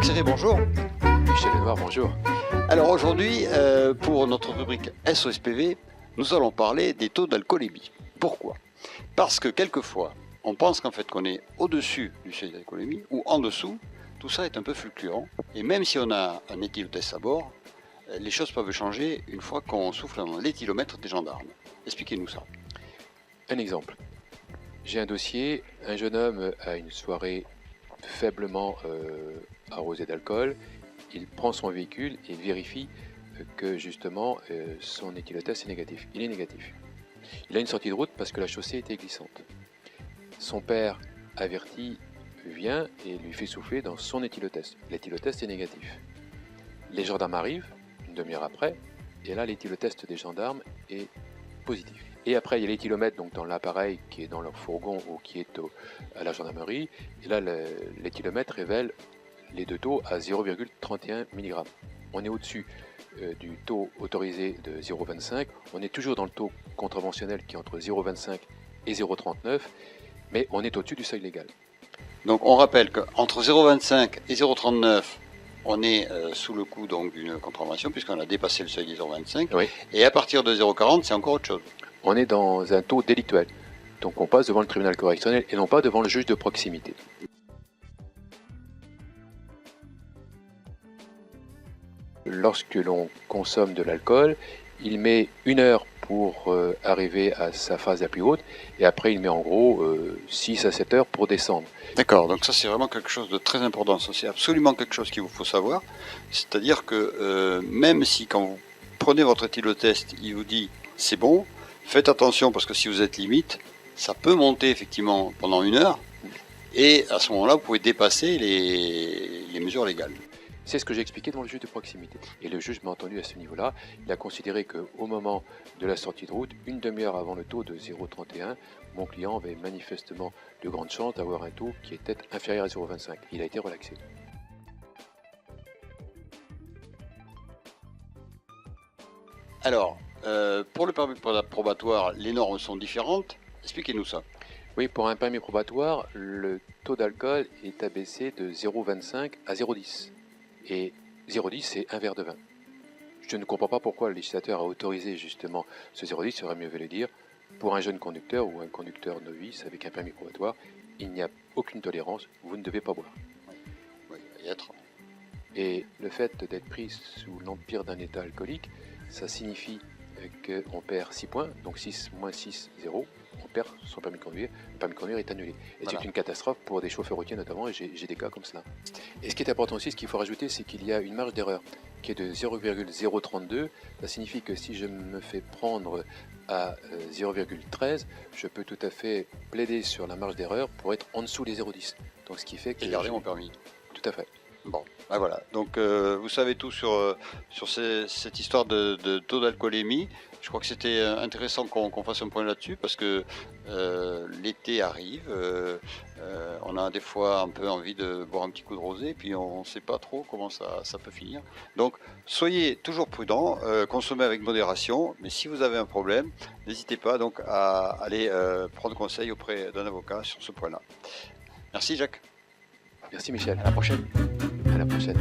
Jacques Serré, bonjour. Michel Lenoir, bonjour. Alors aujourd'hui, pour notre rubrique SOSPV, nous allons parler des taux d'alcoolémie. Pourquoi? Parce que quelquefois, on pense qu'en fait qu'on est au-dessus du seuil d'alcoolémie ou en dessous. Tout ça est un peu fluctuant. Et même si on a un éthylotest à bord, les choses peuvent changer une fois qu'on souffle dans l'éthylomètre des gendarmes. Expliquez-nous ça. Un exemple. J'ai un dossier, un jeune homme a une soirée faiblement arrosée d'alcool, il prend son véhicule et vérifie que justement son éthylotest est négatif. Il est négatif. Il a une sortie de route parce que la chaussée était glissante. Son père averti vient et lui fait souffler dans son éthylotest. L'éthylotest est négatif. Les gendarmes arrivent, une demi-heure après, et là l'éthylotest des gendarmes est positif. Et après il y a l'éthylomètre donc dans l'appareil qui est dans leur fourgon ou qui est à la gendarmerie. Et là l'éthylomètre révèle les deux taux à 0,31 mg. On est au-dessus du taux autorisé de 0,25. On est toujours dans le taux contraventionnel qui est entre 0,25 et 0,39, mais on est au-dessus du seuil légal. Donc on rappelle qu'entre 0,25 et 0,39, on est sous le coup donc d'une contravention puisqu'on a dépassé le seuil des 0,25. Oui. Et à partir de 0,40, c'est encore autre chose. On est dans un taux délictuel. Donc on passe devant le tribunal correctionnel et non pas devant le juge de proximité. Lorsque l'on consomme de l'alcool, il met 1 heure pour arriver à sa phase la plus haute et après il met en gros 6 à 7 heures pour descendre. D'accord, donc ça c'est vraiment quelque chose de très important, ça c'est absolument quelque chose qu'il vous faut savoir, c'est-à-dire que même si quand vous prenez votre éthylotest, il vous dit c'est bon, faites attention parce que si vous êtes limite, ça peut monter effectivement pendant 1 heure et à ce moment-là vous pouvez dépasser les mesures légales. C'est ce que j'ai expliqué devant le juge de proximité. Et le juge m'a entendu à ce niveau-là. Il a considéré qu'au moment de la sortie de route, une demi-heure avant le taux de 0,31, mon client avait manifestement de grandes chances d'avoir un taux qui était inférieur à 0,25. Il a été relaxé. Alors, pour le permis probatoire, les normes sont différentes. Expliquez-nous ça. Oui, pour un permis probatoire, le taux d'alcool est abaissé de 0,25 à 0,10. Et 0,10 c'est un verre de vin. Je ne comprends pas pourquoi le législateur a autorisé justement ce 0,10, il serait mieux de le dire, pour un jeune conducteur ou un conducteur novice avec un permis probatoire, il n'y a aucune tolérance, vous ne devez pas boire. Oui, il y a trop. Et le fait d'être pris sous l'empire d'un état alcoolique, ça signifie qu'on perd 6 points, donc 6 moins 6, 0, on perd son permis de conduire, le permis de conduire est annulé. Et voilà. C'est une catastrophe pour des chauffeurs routiers notamment, et j'ai des cas comme cela. Et ce qui est important aussi, ce qu'il faut rajouter, c'est qu'il y a une marge d'erreur qui est de 0,032. Ça signifie que si je me fais prendre à 0,13, je peux tout à fait plaider sur la marge d'erreur pour être en dessous des 0,10. Donc ce qui fait que... Et garder mon permis. Tout à fait. Bon, ben voilà. Donc vous savez tout sur cette histoire de taux d'alcoolémie. Je crois que c'était intéressant qu'on fasse un point là-dessus parce que l'été arrive. On a des fois un peu envie de boire un petit coup de rosé, puis on ne sait pas trop comment ça peut finir. Donc soyez toujours prudents, consommez avec modération. Mais si vous avez un problème, n'hésitez pas donc à aller prendre conseil auprès d'un avocat sur ce point-là. Merci Jacques. Merci Michel. À la prochaine. À la prochaine.